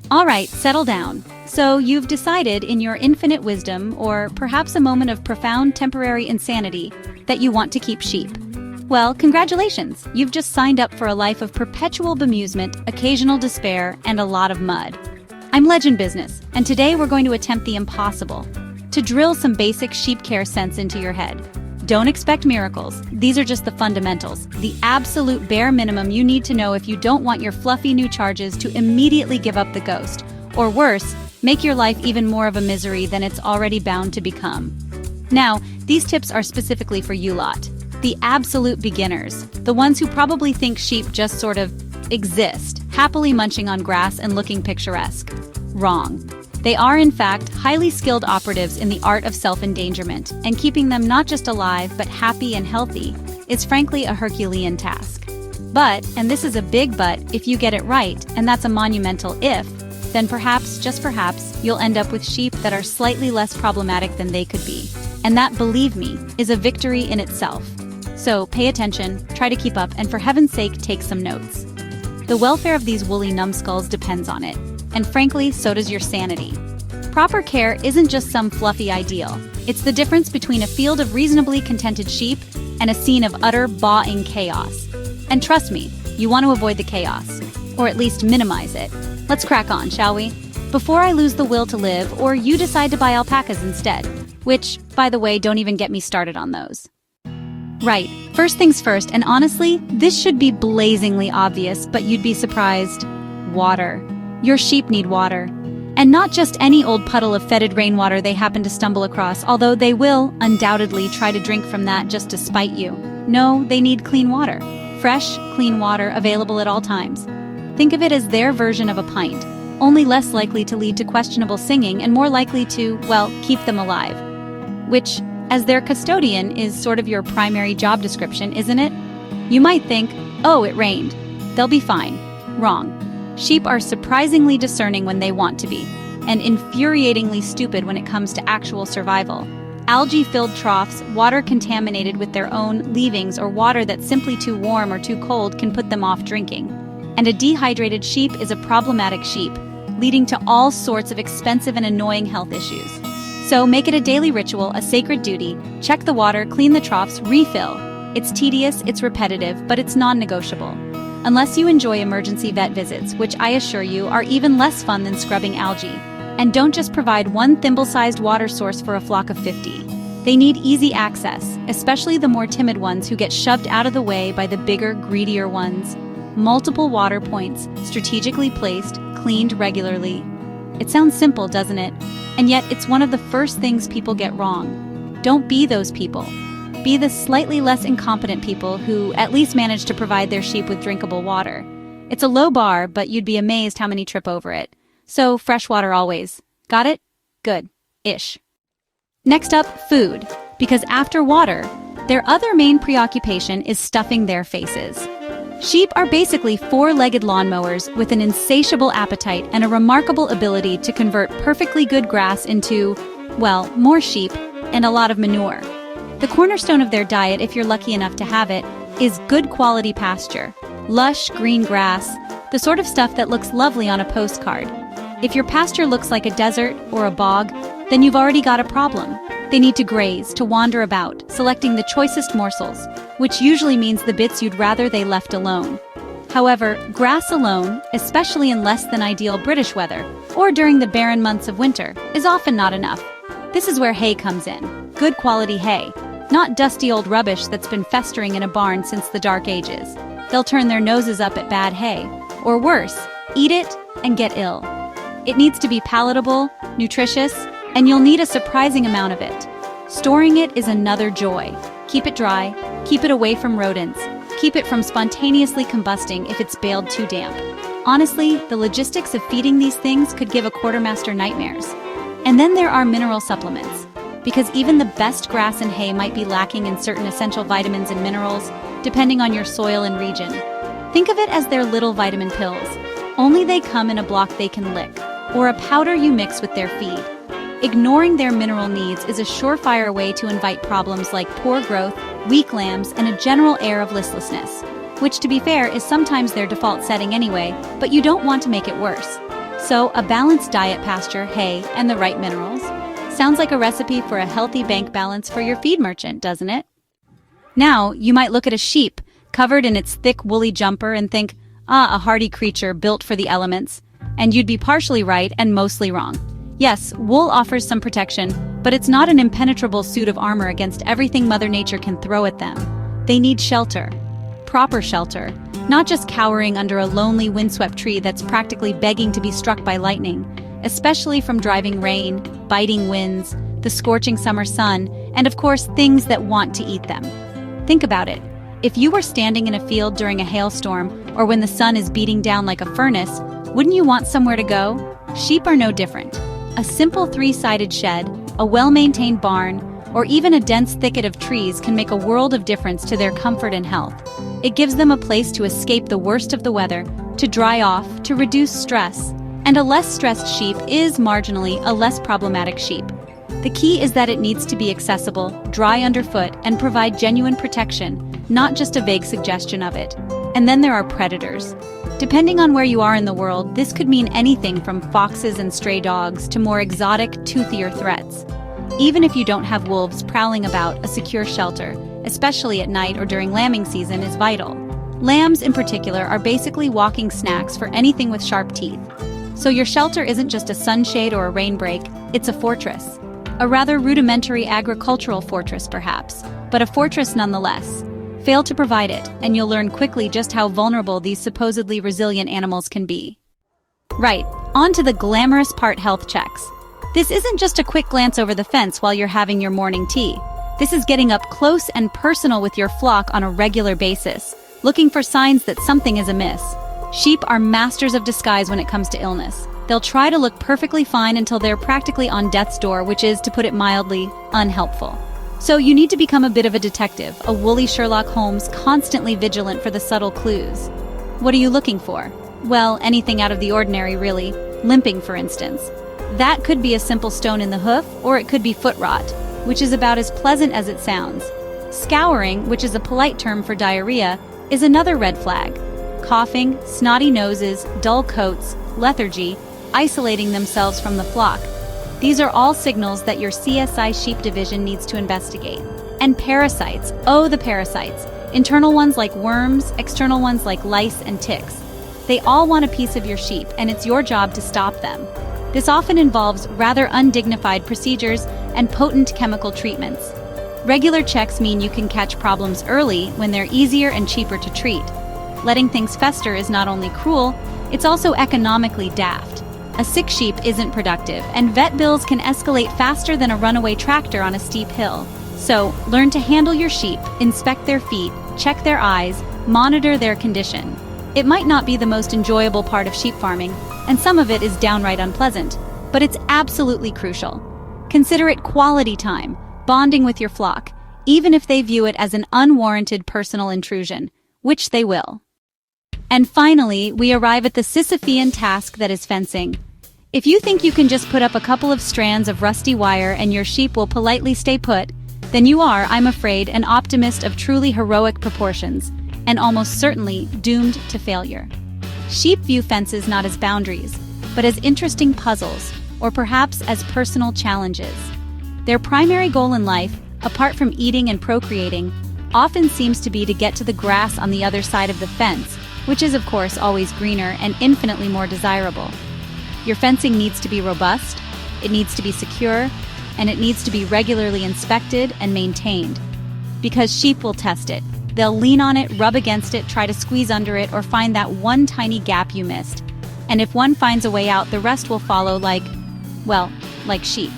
Alright, settle down. So you've decided in your infinite wisdom, or perhaps a moment of profound temporary insanity, that you want to keep sheep. Well, congratulations! You've just signed up for a life of perpetual bemusement, occasional despair, and a lot of mud. I'm Legend Business, and today we're going to attempt the impossible. To drill some basic sheep care sense into your head. Don't expect miracles. These are just the fundamentals, the absolute bare minimum you need to know if you don't want your fluffy new charges to immediately give up the ghost, or worse, make your life even more of a misery than it's already bound to become. Now, these tips are specifically for you lot, the absolute beginners, the ones who probably think sheep just sort of exist, happily munching on grass and looking picturesque. Wrong. They are, in fact, highly skilled operatives in the art of self-endangerment, and keeping them not just alive but happy and healthy is frankly a Herculean task. But, and this is a big but, if you get it right, and that's a monumental if, then perhaps, just perhaps, you'll end up with sheep that are slightly less problematic than they could be. And that, believe me, is a victory in itself. So pay attention, try to keep up, and for heaven's sake, take some notes. The welfare of these woolly numbskulls depends on it. And frankly, so does your sanity. Proper care isn't just some fluffy ideal. It's the difference between a field of reasonably contented sheep and a scene of utter bawing chaos. And trust me, you want to avoid the chaos, or at least minimize it. Let's crack on, shall we? Before I lose the will to live, or you decide to buy alpacas instead, which, by the way, don't even get me started on those. Right, first things first, and honestly, this should be blazingly obvious, but you'd be surprised. Water. Your sheep need water. And not just any old puddle of fetid rainwater they happen to stumble across, although they will, undoubtedly, try to drink from that just to spite you. No, they need clean water. Fresh, clean water available at all times. Think of it as their version of a pint, only less likely to lead to questionable singing and more likely to, well, keep them alive. Which, as their custodian, is sort of your primary job description, isn't it? You might think, oh, it rained. They'll be fine. Wrong. Sheep are surprisingly discerning when they want to be, and infuriatingly stupid when it comes to actual survival. Algae-filled troughs, water contaminated with their own leavings, or water that's simply too warm or too cold can put them off drinking. And a dehydrated sheep is a problematic sheep, leading to all sorts of expensive and annoying health issues. So make it a daily ritual, a sacred duty. Check the water, clean the troughs, refill. It's tedious, it's repetitive, but it's non-negotiable. Unless you enjoy emergency vet visits, which I assure you are even less fun than scrubbing algae. And don't just provide one thimble-sized water source for a flock of 50. They need easy access, especially the more timid ones who get shoved out of the way by the bigger, greedier ones. Multiple water points, strategically placed, cleaned regularly. It sounds simple, doesn't it? And yet it's one of the first things people get wrong. Don't be those people. Be the slightly less incompetent people who at least manage to provide their sheep with drinkable water. It's a low bar, but you'd be amazed how many trip over it. So fresh water always. Got it? Good. Ish. Next up, food. Because after water, their other main preoccupation is stuffing their faces. Sheep are basically four-legged lawnmowers with an insatiable appetite and a remarkable ability to convert perfectly good grass into, well, more sheep and a lot of manure. The cornerstone of their diet, if you're lucky enough to have it, is good quality pasture. Lush, green grass, the sort of stuff that looks lovely on a postcard. If your pasture looks like a desert or a bog, then you've already got a problem. They need to graze, to wander about, selecting the choicest morsels, which usually means the bits you'd rather they left alone. However, grass alone, especially in less than ideal British weather, or during the barren months of winter, is often not enough. This is where hay comes in. Good quality hay. Not dusty old rubbish that's been festering in a barn since the Dark Ages. They'll turn their noses up at bad hay. Or worse, eat it and get ill. It needs to be palatable, nutritious, and you'll need a surprising amount of it. Storing it is another joy. Keep it dry, keep it away from rodents, keep it from spontaneously combusting if it's baled too damp. Honestly, the logistics of feeding these things could give a quartermaster nightmares. And then there are mineral supplements. Because even the best grass and hay might be lacking in certain essential vitamins and minerals, depending on your soil and region. Think of it as their little vitamin pills. Only they come in a block they can lick, or a powder you mix with their feed. Ignoring their mineral needs is a surefire way to invite problems like poor growth, weak lambs, and a general air of listlessness, which, to be fair, is sometimes their default setting anyway, but you don't want to make it worse. So, a balanced diet, pasture, hay, and the right minerals. Sounds like a recipe for a healthy bank balance for your feed merchant, doesn't it? Now, you might look at a sheep, covered in its thick woolly jumper, and think, a hardy creature built for the elements. And you'd be partially right and mostly wrong. Yes, wool offers some protection, but it's not an impenetrable suit of armor against everything Mother Nature can throw at them. They need shelter. Proper shelter. Not just cowering under a lonely windswept tree that's practically begging to be struck by lightning, especially from driving rain, biting winds, the scorching summer sun, and of course things that want to eat them. Think about it. If you were standing in a field during a hailstorm or when the sun is beating down like a furnace, wouldn't you want somewhere to go? Sheep are no different. A simple three-sided shed, a well-maintained barn, or even a dense thicket of trees can make a world of difference to their comfort and health. It gives them a place to escape the worst of the weather, to dry off, to reduce stress. And a less stressed sheep is marginally a less problematic sheep. The key is that it needs to be accessible, dry underfoot, and provide genuine protection, not just a vague suggestion of it. And then there are predators. Depending on where you are in the world, this could mean anything from foxes and stray dogs to more exotic, toothier threats. Even if you don't have wolves prowling about, a secure shelter, especially at night or during lambing season, is vital. Lambs, in particular, are basically walking snacks for anything with sharp teeth. So your shelter isn't just a sunshade or a rain break, it's a fortress. A rather rudimentary agricultural fortress, perhaps, but a fortress nonetheless. Fail to provide it, and you'll learn quickly just how vulnerable these supposedly resilient animals can be. Right, on to the glamorous part: health checks. This isn't just a quick glance over the fence while you're having your morning tea. This is getting up close and personal with your flock on a regular basis, looking for signs that something is amiss. Sheep are masters of disguise when it comes to illness. They'll try to look perfectly fine until they're practically on death's door, which is, to put it mildly, unhelpful. So you need to become a bit of a detective, a woolly Sherlock Holmes, constantly vigilant for the subtle clues. What are you looking for? Well, anything out of the ordinary, really. Limping, for instance. That could be a simple stone in the hoof, or it could be foot rot, which is about as pleasant as it sounds. Scouring, which is a polite term for diarrhea, is another red flag. Coughing, snotty noses, dull coats, lethargy, isolating themselves from the flock. These are all signals that your CSI sheep division needs to investigate. And parasites, oh the parasites. Internal ones like worms, external ones like lice and ticks. They all want a piece of your sheep, and it's your job to stop them. This often involves rather undignified procedures and potent chemical treatments. Regular checks mean you can catch problems early when they're easier and cheaper to treat. Letting things fester is not only cruel, it's also economically daft. A sick sheep isn't productive, and vet bills can escalate faster than a runaway tractor on a steep hill. So, learn to handle your sheep, inspect their feet, check their eyes, monitor their condition. It might not be the most enjoyable part of sheep farming, and some of it is downright unpleasant, but it's absolutely crucial. Consider it quality time, bonding with your flock, even if they view it as an unwarranted personal intrusion, which they will. And finally, we arrive at the Sisyphean task that is fencing. If you think you can just put up a couple of strands of rusty wire and your sheep will politely stay put, then you are, I'm afraid, an optimist of truly heroic proportions, and almost certainly doomed to failure. Sheep view fences not as boundaries, but as interesting puzzles, or perhaps as personal challenges. Their primary goal in life, apart from eating and procreating, often seems to be to get to the grass on the other side of the fence, which is of course always greener and infinitely more desirable. Your fencing needs to be robust, it needs to be secure, and it needs to be regularly inspected and maintained. Because sheep will test it. They'll lean on it, rub against it, try to squeeze under it, or find that one tiny gap you missed. And if one finds a way out, the rest will follow like sheep.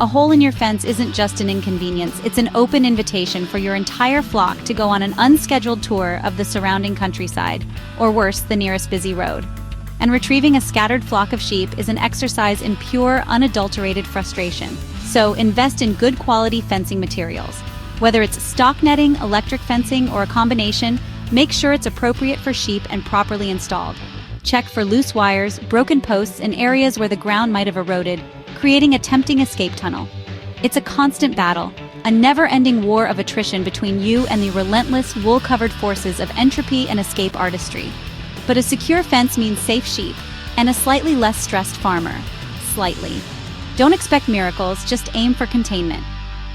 A hole in your fence isn't just an inconvenience, it's an open invitation for your entire flock to go on an unscheduled tour of the surrounding countryside, or worse, the nearest busy road. And retrieving a scattered flock of sheep is an exercise in pure, unadulterated frustration. So invest in good quality fencing materials. Whether it's stock netting, electric fencing, or a combination, make sure it's appropriate for sheep and properly installed. Check for loose wires, broken posts, and areas where the ground might have eroded, creating a tempting escape tunnel. It's a constant battle, a never-ending war of attrition between you and the relentless, wool-covered forces of entropy and escape artistry. But a secure fence means safe sheep, and a slightly less stressed farmer. Slightly. Don't expect miracles, just aim for containment.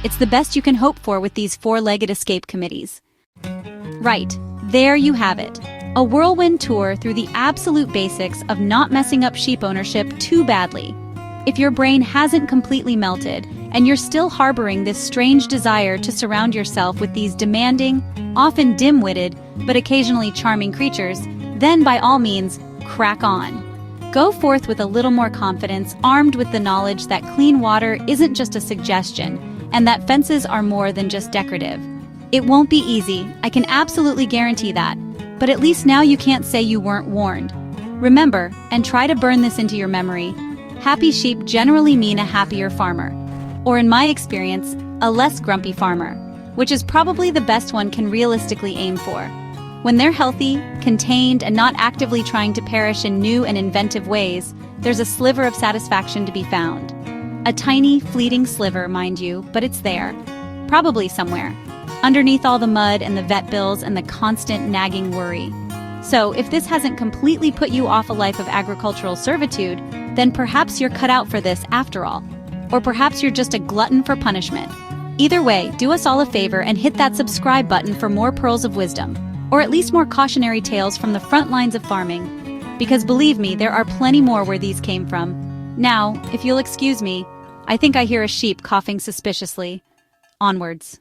It's the best you can hope for with these four-legged escape committees. Right, there you have it. A whirlwind tour through the absolute basics of not messing up sheep ownership too badly. If your brain hasn't completely melted, and you're still harboring this strange desire to surround yourself with these demanding, often dim-witted, but occasionally charming creatures, then by all means, crack on. Go forth with a little more confidence, armed with the knowledge that clean water isn't just a suggestion, and that fences are more than just decorative. It won't be easy, I can absolutely guarantee that, but at least now you can't say you weren't warned. Remember, and try to burn this into your memory, happy sheep generally mean a happier farmer. Or in my experience, a less grumpy farmer, which is probably the best one can realistically aim for. When they're healthy, contained, and not actively trying to perish in new and inventive ways, there's a sliver of satisfaction to be found. A tiny, fleeting sliver, mind you, but it's there. Probably somewhere. Underneath all the mud and the vet bills and the constant nagging worry. So, if this hasn't completely put you off a life of agricultural servitude, then perhaps you're cut out for this after all. Or perhaps you're just a glutton for punishment. Either way, do us all a favor and hit that subscribe button for more pearls of wisdom, or at least more cautionary tales from the front lines of farming. Because believe me, there are plenty more where these came from. Now, if you'll excuse me, I think I hear a sheep coughing suspiciously. Onwards.